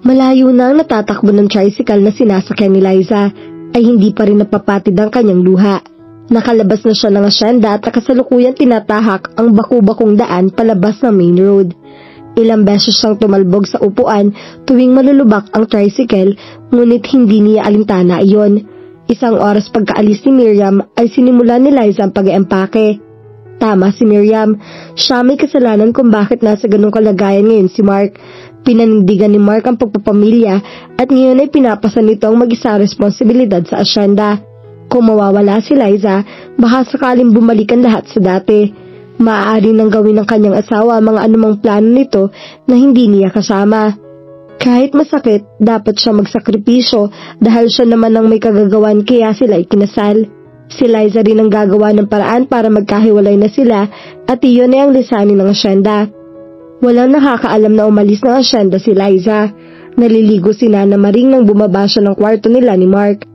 Malayo na ang natatakbo ng tricycle na sinasakyan ni Liza, ay hindi pa rin napapatid ang kanyang luha. Nakalabas na siya ng asyenda at nakasalukuyang tinatahak ang baku-bakong daan palabas ng main road. Ilang beses siyang tumalbog sa upuan tuwing malulubak ang tricycle, ngunit hindi niya alintana iyon. Isang oras pagkaalis ni Miriam ay sinimula ni Liza ang pag-eempake. Tama si Miriam, siya may kasalanan kung bakit nasa ganung kalagayan ngayon si Mark. Pinanindigan ni Mark ang pagpapamilya at ngayon ay pinapasa nito ang mag-isa responsibilidad sa asyenda. Kung mawawala si Liza, baka sakaling bumalik ang lahat sa dati. Maaari nang gawin ng kanyang asawa ang mga anumang plano nito na hindi niya kasama. Kahit masakit, dapat siya magsakripisyo dahil siya naman ang may kagagawan kaya sila ikinasal. Si Liza rin ang gagawa ng paraan para magkahiwalay na sila at iyon ay ang lisanin ng asyenda. Walang nakakaalam na umalis ng asyenda si Liza. Naliligo si Nana Maring nang bumaba siya ng kwarto nila ni Mark.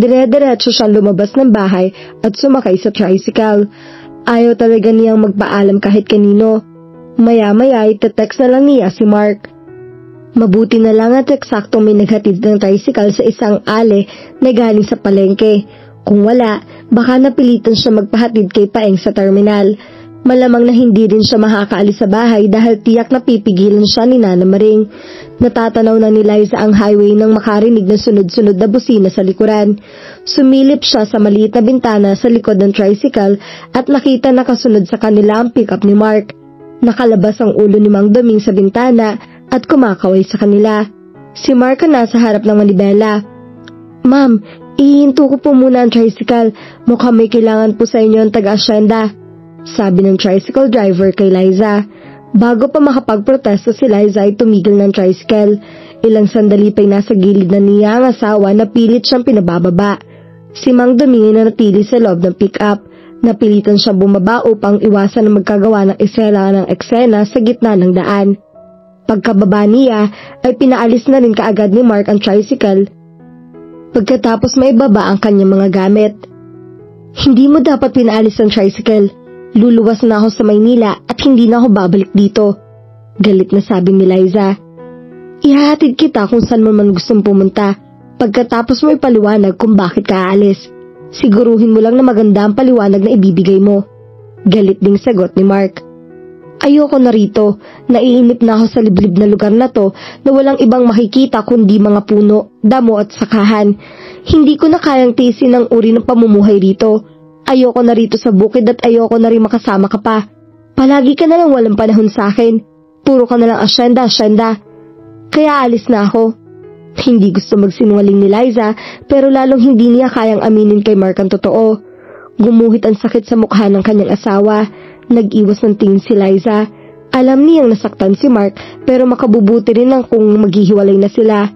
Dire-diretso siyang lumabas ng bahay at sumakay sa tricycle. Ayaw talaga niyang magpaalam kahit kanino. Maya-maya ay text na lang niya si Mark. Mabuti na lang at eksaktong may naghatid ng tricycle sa isang ale na galing sa palengke. Kung wala, baka napilitan siya magpahatid kay Paeng sa terminal. Malamang na hindi rin siya makakaalis sa bahay dahil tiyak na pipigilan siya ni Nana Maring. Natatanaw na ni Liza ang highway nang makarinig ng sunod-sunod na busina sa likuran. Sumilip siya sa maliit na bintana sa likod ng tricycle at nakita na kasunod sa kanila ang pick-up ni Mark. Nakalabas ang ulo ni Mang Doming sa bintana at kumakaway sa kanila. Si Mark ang nasa harap ng manibela. "Ma'am, ihinto ko po muna ang tricycle. Mukhang may kailangan po sa inyo ang taga-asyenda," sabi ng tricycle driver kay Liza. Bago pa makapagprotesta si Liza ay tumigil ng tricycle. Ilang sandali pa'y nasa gilid na niya ang asawa na pilit siyang pinabababa. Si Mang Domingo na natili sa loob ng pick-up. Napilitan siyang bumaba upang iwasan na magkagawa ng eksena sa gitna ng daan. Pagkababa niya ay pinaalis na rin kaagad ni Mark ang tricycle. Pagkatapos may baba ang kanyang mga gamit. "Hindi mo dapat pinaalis ang tricycle. Luluwas na ako sa Maynila at hindi na ako babalik dito," galit na sabi ni Liza. "Ihahatid kita kung saan mo man gustong pumunta. Pagkatapos mo ipaliwanag kung bakit ka aalis. Siguruhin mo lang na maganda ang paliwanag na ibibigay mo," galit ding sagot ni Mark. "Ayoko na rito. Naiinip na ako sa liblib na lugar na to na walang ibang makikita kundi mga puno, damo at sakahan. Hindi ko na kayang tiisin ang uri ng pamumuhay rito. Ayoko na rito sa bukid at ayoko na rin makasama ka pa. Palagi ka na lang walang panahon sa akin. Puro ka na lang asyenda. Kaya alis na ako." Hindi gusto magsinungaling ni Liza pero lalong hindi niya kayang aminin kay Mark ang totoo. Gumuhit ang sakit sa mukha ng kanyang asawa. Nag-iwas ng tingin si Liza. Alam niyang nasaktan si Mark pero makabubuti rin lang kung maghihiwalay na sila.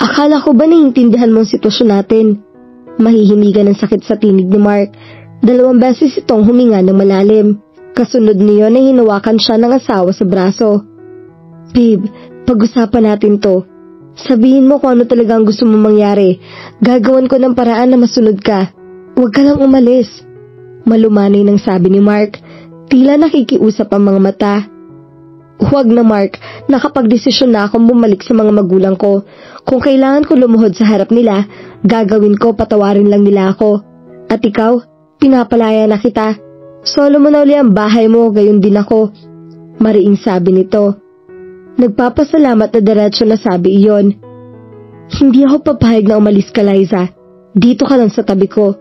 "Akala ko ba naiintindihan mo ang sitwasyon natin?" Mahihimigan ng sakit sa tinig ni Mark. 2 beses itong huminga ng malalim. Kasunod niyon ay hinawakan siya ng asawa sa braso. "Babe, pag-usapan natin to. Sabihin mo kung ano talaga ang gusto mong mangyari. Gagawan ko ng paraan na masunod ka. Huwag ka lang umalis," malumanay nang sabi ni Mark. Tila nakikiusap ang mga mata. "Huwag na Mark, nakapagdesisyon na akong bumalik sa mga magulang ko. Kung kailangan ko lumuhod sa harap nila, gagawin ko, patawarin lang nila ako. At ikaw, pinapalaya na kita. Solo mo na uli ang bahay mo, gayon din ako," mariing sabi nito. Nagpapasalamat na diretso na sabi iyon. "Hindi ako papayag na umalis ka, Liza. Dito ka lang sa tabi ko,"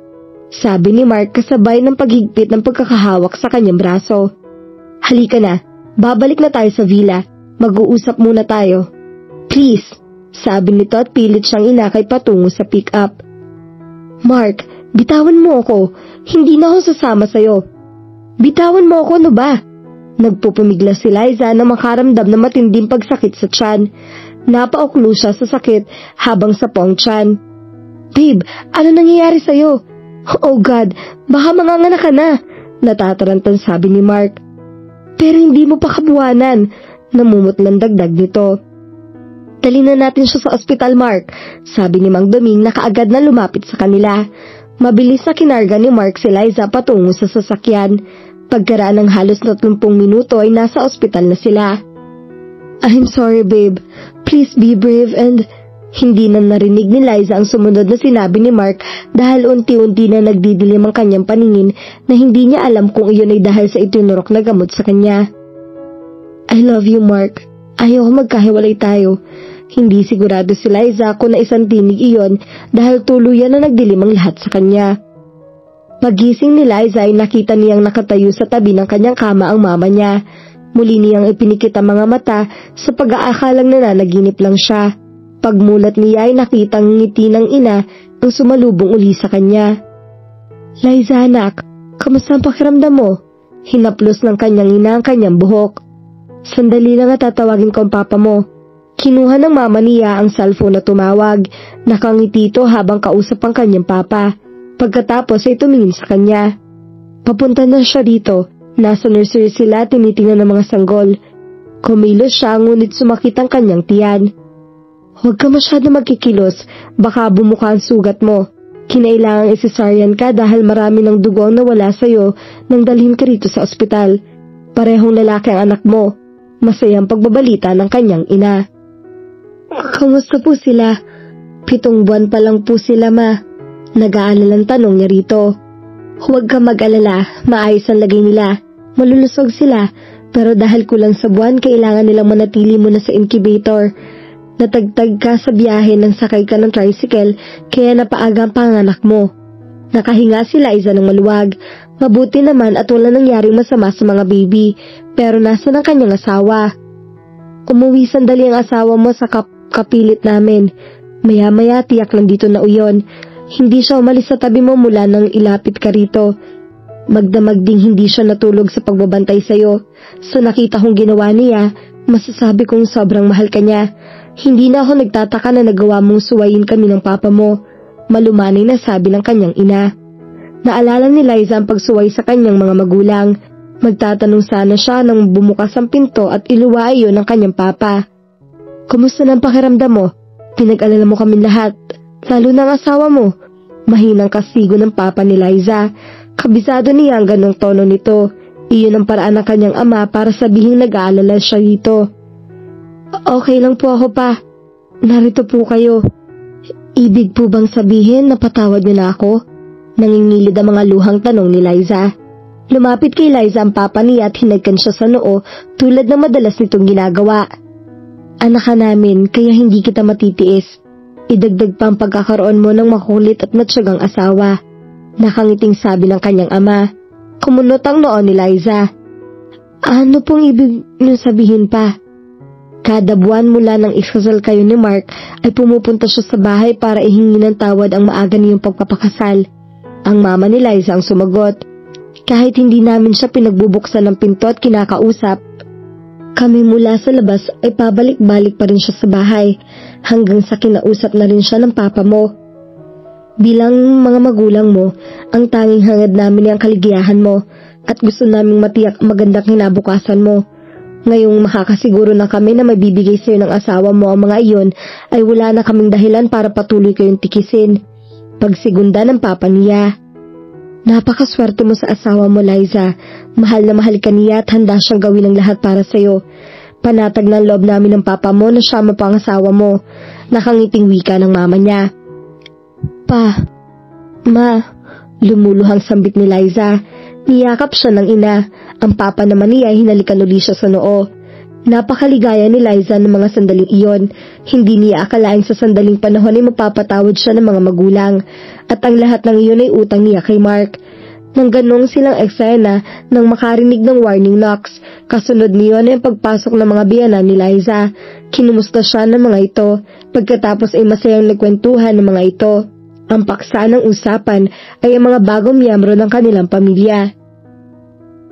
sabi ni Mark kasabay ng paghigpit ng pagkakahawak sa kanyang braso. "Halika na, babalik na tayo sa villa. Mag-uusap muna tayo. Please," sabi nito at pilit siyang inakay patungo sa pick-up. "Mark, bitawan mo ako. Hindi na ako sasama sa'yo." "Bitawan mo ako, ano ba?" Nagpupumigla si Liza na makaramdam na matinding pagsakit sa tiyan. Napauklo siya sa sakit habang sapo ang tiyan. "Babe, ano nangyayari sa'yo? Oh God, baka manganganak ka na," natatarantan sabi ni Mark. "Pero hindi mo pa kabuwanan," namumutlang dagdag nito. "Dali na natin siya sa ospital, Mark," sabi ni Mang Doming na kaagad na lumapit sa kanila. Mabilis na kinarga ni Mark si Liza patungo sa sasakyan. Pagkaraan ng halos 30 minuto ay nasa ospital na sila. "I'm sorry babe, Please be brave and... Hindi na narinig ni Liza ang sumunod na sinabi ni Mark dahil unti-unti na nagdidilim ang kanyang paningin na hindi niya alam kung iyon ay dahil sa itinurok na gamot sa kanya. I love you, Mark. Ayaw ko magkahiwalay tayo. Hindi sigurado si Liza kung na isang tinig iyon dahil tuluyan na nagdilim ang lahat sa kanya. Pagising ni Liza ay nakita niyang nakatayo sa tabi ng kanyang kama ang mama niya. Muli niyang ipinikit ang mga mata sa pag-aakalang nananaginip lang siya. Pagmulat niya ay nakitang ngiti ng ina ang sumalubong uli sa kanya. Liza anak, kamusta ang pakiramdam mo? Hinaplos ng kanyang ina ang kanyang buhok. Sandali lang at tatawagin ko ang papa mo. Kinuha ng mama niya ang cellphone na tumawag. Nakangiti ito habang kausap ang kanyang papa. Pagkatapos ay tumingin sa kanya. Papunta na siya dito. Nasa nursery sila tinitingnan ng mga sanggol. Kumilos siya ngunit sumakit ang kanyang tiyan. Huwag ka masyado magkikilos, baka bumuka ang sugat mo. Kinailangang isesaryan ka dahil marami ng dugo ang nawala sa'yo nang dalhin ka rito sa ospital. Parehong lalaki ang anak mo. Masayang pagbabalita ng kanyang ina. Kamusta po sila? 7 buwan pa lang po sila, ma. Nag-aalalang tanong niya rito. Huwag ka mag-alala, maayos ang lagay nila. Malulusog sila, pero dahil kulang sa buwan, kailangan nilang manatili muna sa incubator. Natagtag ka sa biyahe nang sakay ka ng tricycle, kaya napaaga ang panganak mo. Nakahinga si Liza ng maluwag. Mabuti naman at wala nangyaring masama sa mga baby, pero nasa ng kanyang asawa. Umuwi sandali ang asawa mo sa kapilit namin. Maya-maya tiyak lang dito na uyon. Hindi siya umalis sa tabi mo mula nang ilapit ka rito. Magdamag ding hindi siya natulog sa pagbabantay sa'yo. Sa nakita kong ginawa niya, masasabi kong sobrang mahal ka niya. Hindi na ako nagtataka na nagawa mong suwayin kami ng papa mo. Malumanay na sabi ng kanyang ina. Naalala ni Liza ang pagsuway sa kanyang mga magulang. Magtatanong sana siya nang bumukas ang pinto at iluwa iyon ng kanyang papa. Kumusta ng pakiramdam mo? Pinag-alala mo kami lahat. Lalo na ang asawa mo. Mahinang kasigo ng papa ni Liza. Kabisado niya ang ganong tono nito. Iyon ang paraan ng kanyang ama para sabihing nag-aalala siya dito. Okay lang po ako pa. Narito po kayo. Ibig po bang sabihin na patawad niyo na ako? Nangingilid ang mga luhang tanong ni Liza. Lumapit kay Liza ang papa niya at hinagkan siya sa noo tulad ng madalas nitong ginagawa. Anak ka namin kaya hindi kita matitiis. Idagdag pa ang pagkakaroon mo ng makulit at matyagang asawa. Nakangiting sabi ng kanyang ama. Kumunot ang noo ni Liza. Ano pong ibig niyo sabihin pa? Kada buwan mula nang ikasal kayo ni Mark ay pumupunta siya sa bahay para ihingi ng tawad ang maaga niyong pagpapakasal. Ang mama ni Liza ang sumagot. Kahit hindi namin siya pinagbubuksan ng pinto at kinakausap, kami mula sa labas ay pabalik-balik pa rin siya sa bahay hanggang sa kinausap na rin siya ng papa mo. Bilang mga magulang mo, ang tanging hangad namin ay ang kaligayahan mo at gusto naming matiyak magandang kinabukasan mo. Ngayong makakasiguro na kami na mabibigay sa iyo ng asawa mo ang mga iyon, ay wala na kaming dahilan para patuloy kayong tikisin. Pagsigunda ng papa niya. Napakaswerte mo sa asawa mo, Liza. Mahal na mahal ka niya at handa siyang gawin ang lahat para sa iyo. Panatag ng loob namin ng papa mo na siya mapangasawa mo. Nakangiting wika ng mama niya. Pa, ma, lumuluhang sambit ni Liza. Niyakap siya ng ina. Ang papa naman niya ay hinalikan uli siya sa noo. Napakaligaya ni Liza ng mga sandaling iyon. Hindi niya akalain sa sandaling panahon ay mapapatawad siya ng mga magulang. At ang lahat ng iyon ay utang niya kay Mark. Nang ganong silang eksena nang makarinig ng warning knocks. Kasunod niyon ay ang pagpasok ng mga biyanan ni Liza. Kinumusta siya ng mga ito. Pagkatapos ay masayang nagkwentuhan ng mga ito. Ang paksa ng usapan ay ang mga bagong miyembro ng kanilang pamilya.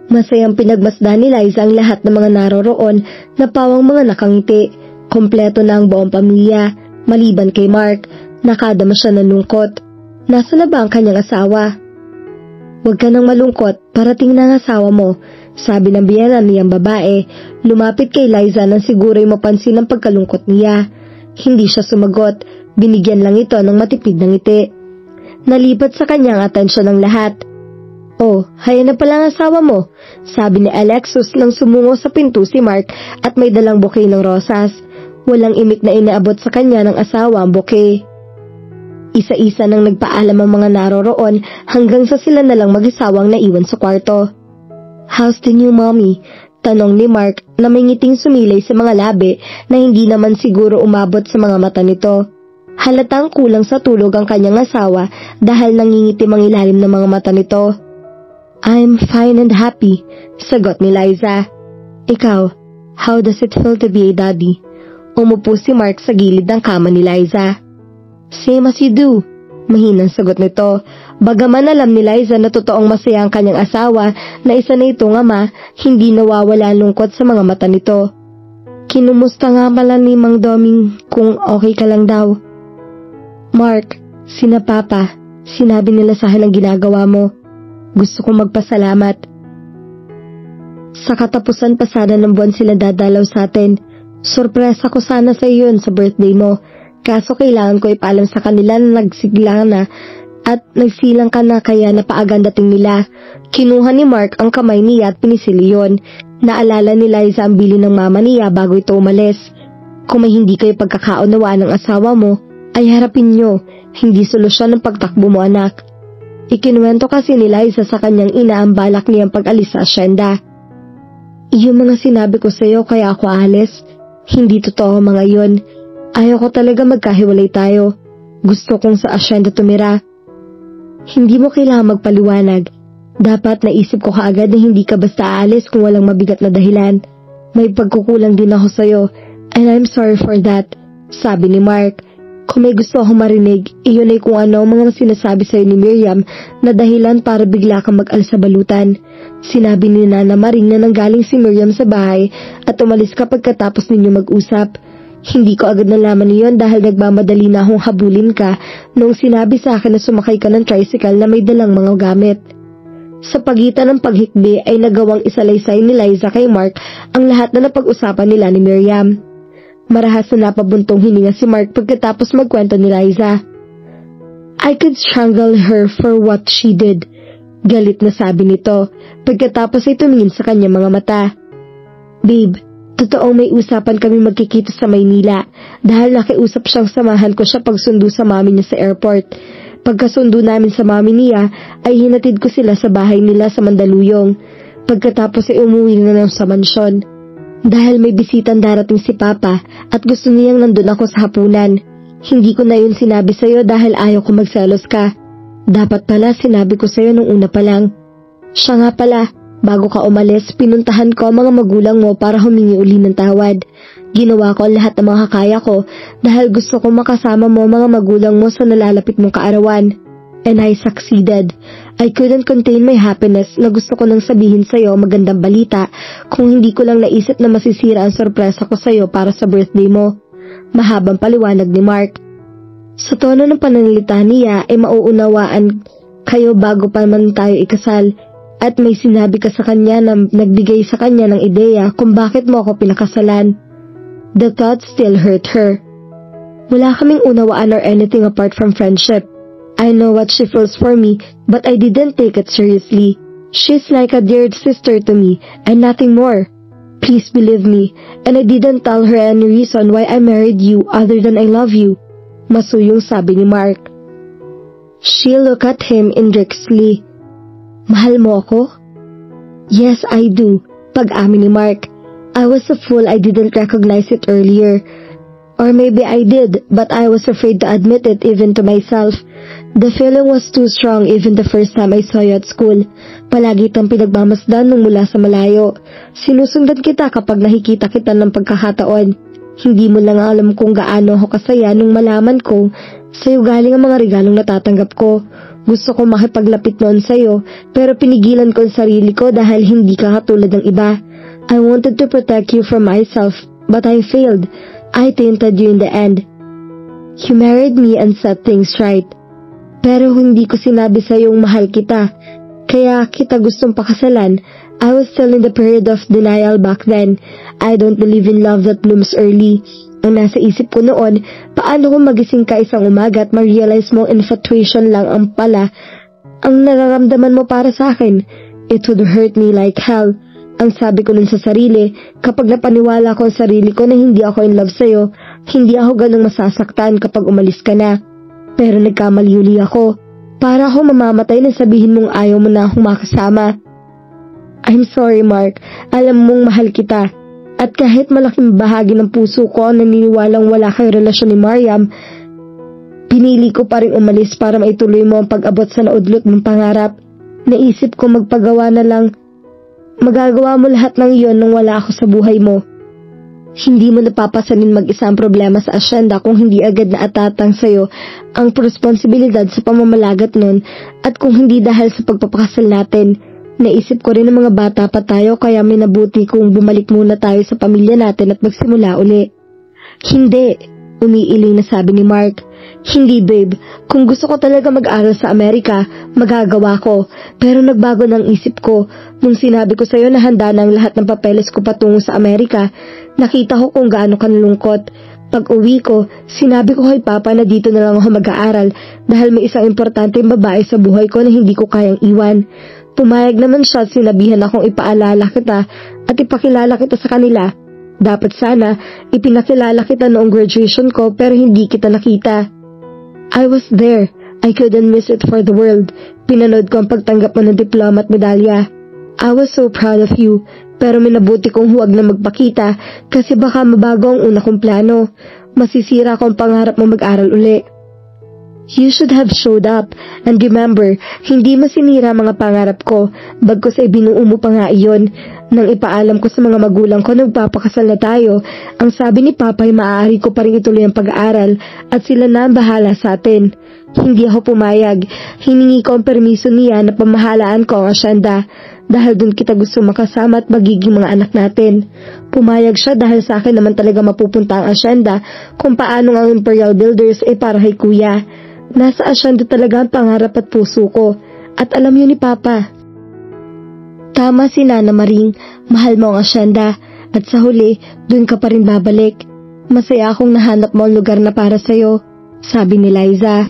Masayang pinagmasdan ni Liza ang lahat ng mga naroroon na pawang mga nakangiti. Kompleto na ang buong pamilya, maliban kay Mark. Nakadama siya ng lungkot. Nasa na ba ang kanyang asawa? Huwag ka nang malungkot, parating na ang asawa mo, sabi ng biyanan niyang babae. Lumapit kay Liza nang siguro'y mapansin ang pagkalungkot niya. Hindi siya sumagot. Binigyan lang ito ng matipid na ngiti. Nalipat sa kanyang atensyon ng lahat. Oh, haya na pala ang asawa mo, sabi ni Alexis nang sumungo sa pinto si Mark at may dalang bouquet ng rosas. Walang imik na inaabot sa kanya ng asawa ang bouquet. Isa-isa nang nagpaalam ang mga naroroon hanggang sa sila na lang mag-isawang naiwan sa kwarto. "How's the new mommy?" tanong ni Mark na may ngiting sumilay sa mga labi na hindi naman siguro umabot sa mga mata nito. Halatang kulang sa tulog ang kanyang asawa dahil nangingitim ang ilalim ng mga mata nito. "I'm fine and happy," sagot ni Liza. "Ikaw, how does it feel to be a daddy?" Umupo si Mark sa gilid ng kama ni Liza. "Same as you do," mahinang sagot nito. Bagaman alam ni Liza na totoong masaya ang kanyang asawa na isa na itong ama, hindi nawawala ang lungkot sa mga mata nito. "Kinumusta nga pala ni Mang Doming kung okay ka lang daw?" "Mark, sina Papa, sinabi nila sa akin ang ginagawa mo. Gusto kong magpasalamat. Sa katapusan pa sana ng buwan sila dadalaw sa atin. Sorpresa ko sana sa iyo yun sa birthday mo. Kaso kailangan ko ipaalam sa kanila na nagsigla na at nagsilang ka na kaya napaagan dating nila." Kinuha ni Mark ang kamay niya at pinisili yun. Naalala ni Liza ang bili ng mama niya bago ito umalis. "Kung may hindi kayo pagkakaunawaan ng asawa mo, ay harapin nyo. Hindi solusyon ng pagtakbo mo, anak." Ikinuwento kasi ni Liza sa kanyang ina ang balak niyang pag-alis sa asyenda. "Yung mga sinabi ko sa'yo kaya ako alis, hindi totoo mga yun. Ayaw ko talaga magkahiwalay tayo. Gusto kong sa asyenda tumira." "Hindi mo kailangan magpaliwanag. Dapat naisip ko kaagad na hindi ka basta aalis kung walang mabigat na dahilan. May pagkukulang din ako sa'yo, and I'm sorry for that," sabi ni Mark. Kung may gusto akong marinig, iyon ay kung ano ang mga sinasabi sa'yo ni Miriam na dahilan para bigla kang mag-alis sa balutan. Sinabi ni Nana Maring na nanggaling si Miriam sa bahay at umalis ka pagkatapos ninyo mag-usap. Hindi ko agad nalaman niyon dahil nagmamadali na akong habulin ka noong sinabi sa akin na sumakay ka ng tricycle na may dalang mga gamit. Sa pagitan ng paghikbi ay nagawang isalaysay ni Liza kay Mark ang lahat na napag-usapan nila ni Miriam. Marahas na napabuntong hininga si Mark pagkatapos magkwento ni Liza. "I could strangle her for what she did," galit na sabi nito pagkatapos ay tumingin sa kanyang mga mata. "Babe, totoong may usapan kami magkikita sa Maynila dahil nakiusap siyang samahan ko siya pagsundo sa mami niya sa airport. Pagkasundo namin sa mami niya ay hinatid ko sila sa bahay nila sa Mandaluyong. Pagkatapos ay umuwi na lang sa mansyon. Dahil may bisitang darating si Papa at gusto niyang nandun ako sa hapunan. Hindi ko na yun sinabi sa'yo dahil ayaw ko magselos ka. Dapat pala sinabi ko sa'yo nung una pa lang. Siya nga pala, bago ka umalis, pinuntahan ko ang mga magulang mo para humingi uli ng tawad. Ginawa ko ang lahat ng mga kaya ko dahil gusto ko makasama mo mga magulang mo sa nalalapit mong kaarawan. And I succeeded. I couldn't contain my happiness na gusto ko nang sabihin sa'yo magandang balita kung hindi ko lang naisip na masisira ang sorpresa ko sa'yo para sa birthday mo." Mahabang paliwanag ni Mark. Sa tono ng pananalita niya ay mauunawaan kayo bago pa man tayo ikasal at may sinabi ka sa kanya na nagbigay sa kanya ng ideya kung bakit mo ako pinakasalan. The thought still hurt her. Wala kaming unawaan or anything apart from friendship. I know what she feels for me, but I didn't take it seriously. She's like a dear sister to me, and nothing more. Please believe me, and I didn't tell her any reason why I married you other than I love you. Masuyong sabi ni Mark. She looked at him indirectly. Mahal mo ako? Yes, I do, pag-amin ni Mark. I was a fool I didn't recognize it earlier. Or maybe I did, but I was afraid to admit it even to myself. The feeling was too strong even the first time I saw you at school. Palagi itang pinagmamasdan nung mula sa malayo. Sinusundan kita kapag nakikita kita ng pagkakataon. Hindi mo lang alam kung gaano ako kasaya nung malaman ko sa'yo galing ang mga regalong natatanggap ko. Gusto ko makipaglapit noon sa'yo, pero pinigilan ko ang sarili ko dahil hindi ka katulad ng iba. I wanted to protect you from myself, but I failed. I tainted you in the end. You married me and set things right. Pero hindi ko sinabi sa'yong mahal kita, kaya kita gustong pakasalan. I was still in the period of denial back then. I don't believe in love that blooms early. Ang nasa isip ko noon, paano kung magising ka isang umaga at ma-realize mo infatuation lang ang pala ang nararamdaman mo para sa akin. It would hurt me like hell. Ang sabi ko nun sa sarili, kapag napaniwala ko ang sarili ko na hindi ako in love sa'yo, hindi ako ganong masasaktan kapag umalis ka na. Pero nagkamali uli ako. Para ako mamamatay na sabihin mong ayaw mo na akong makasama. I'm sorry, Mark. Alam mong mahal kita. At kahit malaking bahagi ng puso ko ang naniniwalang wala kang relasyon ni Mariam, pinili ko pa rin umalis para maituloy mo ang pag-abot sa naudlot mong pangarap. Naisip ko magpagawa na lang. Magagawa mo lahat ng iyon nung wala ako sa buhay mo. Hindi mo napapasanin mag-isa ang problema sa asyenda kung hindi agad na atatang sa'yo ang responsibilidad sa pamamalagat nun at kung hindi dahil sa pagpapakasal natin. Naisip ko rin ng mga bata pa tayo kaya minabuti kung bumalik muna tayo sa pamilya natin at magsimula uli. Hindi, umiiling na sabi ni Mark. Hindi babe, kung gusto ko talaga mag-aral sa Amerika, magagawa ko. Pero nagbago ng isip ko. Nung sinabi ko sa'yo na handa na ang lahat ng papeles ko patungo sa Amerika, nakita ko kung gaano ka nalungkot. Pag uwi ko, sinabi ko kay Papa na dito na lang ako mag-aaral dahil may isang importanteng babae sa buhay ko na hindi ko kayang iwan. Pumayag naman siya at sinabihan akong ipaalala kita at ipakilala kita sa kanila. Dapat sana, ipinakilala kita noong graduation ko pero hindi kita nakita. I was there. I couldn't miss it for the world. Pinanood ko ang pagtanggap mo ng diploma at medalya. I was so proud of you, pero minabuti kong huwag na magpakita kasi baka mabago ang una kong plano. Masisira ko ang pangarap mo mag-aral uli. You should have showed up. And remember, hindi masinira mga pangarap ko, bagkus ay binuo mo pa nga iyon. Nang ipaalam ko sa mga magulang ko na magpapakasal na tayo, ang sabi ni Papa ay maaari ko pa rin ituloy ang pag-aaral at sila na ang bahala sa atin. Hindi ako pumayag. Hiningi ko ang permiso niya na pamahalaan ko ang asyenda dahil dun kita gusto makasama at magiging mga anak natin. Pumayag siya dahil sa akin naman talaga mapupunta ang asyenda kung paano ang Imperial Builders ay para kay Kuya. Nasa asyenda talaga ang pangarap at puso ko at alam yun ni Papa. Tama si Nana Maring, mahal mo ang asyenda at sa huli, dun ka pa rin babalik. Masaya akong nahanap mo ang lugar na para sa'yo, sabi ni Liza.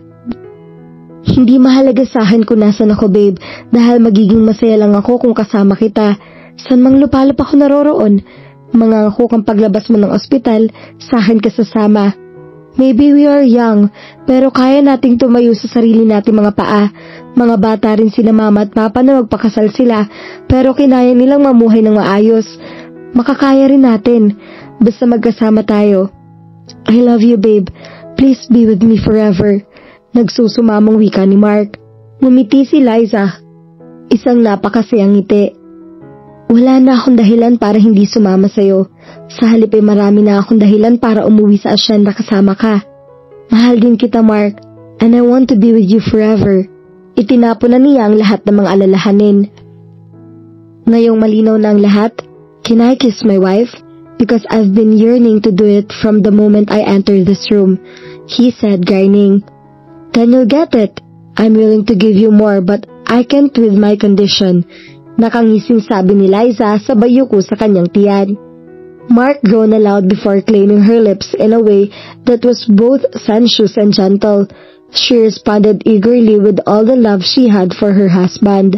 Hindi mahalaga sa akin kung nasan ako babe, dahil magiging masaya lang ako kung kasama kita. San mang lupalop ako naroroon, mangangako kang paglabas mo ng ospital, sa akin ka sasama. Maybe we are young, pero kaya nating tumayo sa sarili nating mga paa. Mga bata rin sila mama at papa na magpakasal sila, pero kinaya nilang mamuhay ng maayos. Makakaya rin natin, basta magkasama tayo. I love you babe, please be with me forever. Nagsusumamang wika ni Mark. Ngumiti si Liza. Isang napakasayang ngiti. Wala na akong dahilan para hindi sumama sa'yo. Sa halip ay marami na akong dahilan para umuwi sa asyenda kasama ka. Mahal din kita Mark, and I want to be with you forever. Itinapo na niya ang lahat ng mga alalahanin. Ngayong malinaw na ang lahat, can I kiss my wife? Because I've been yearning to do it from the moment I entered this room, he said grinning. Then you'll get it. I'm willing to give you more but I can't with my condition. Nakangising sabi ni Liza sa bayuko sa kanyang tiyan. Mark groaned aloud before claiming her lips in a way that was both sensuous and gentle. She responded eagerly with all the love she had for her husband.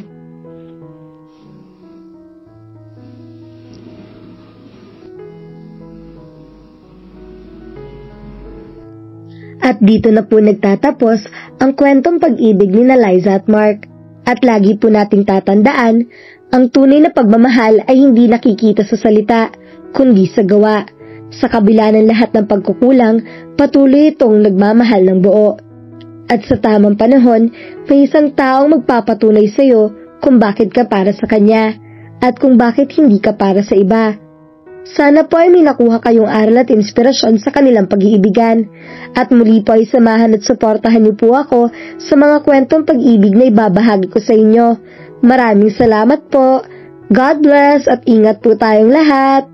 At dito na po nagtatapos ang kwentong pag-ibig ni Liza at Mark. At lagi po nating tatandaan, ang tunay na pagmamahal ay hindi nakikita sa salita, kundi sa gawa. Sa kabila ng lahat ng pagkukulang, patuloy itong nagmamahal ng buo. At sa tamang panahon, may isang taong magpapatunay sa iyo kung bakit ka para sa kanya, at kung bakit hindi ka para sa iba. Sana po ay may nakuha kayong aral at inspirasyon sa kanilang pag-iibigan. At muli po ay samahan at suportahan niyo po ako sa mga kwentong pag-ibig na ibabahagi ko sa inyo. Maraming salamat po. God bless at ingat po tayong lahat.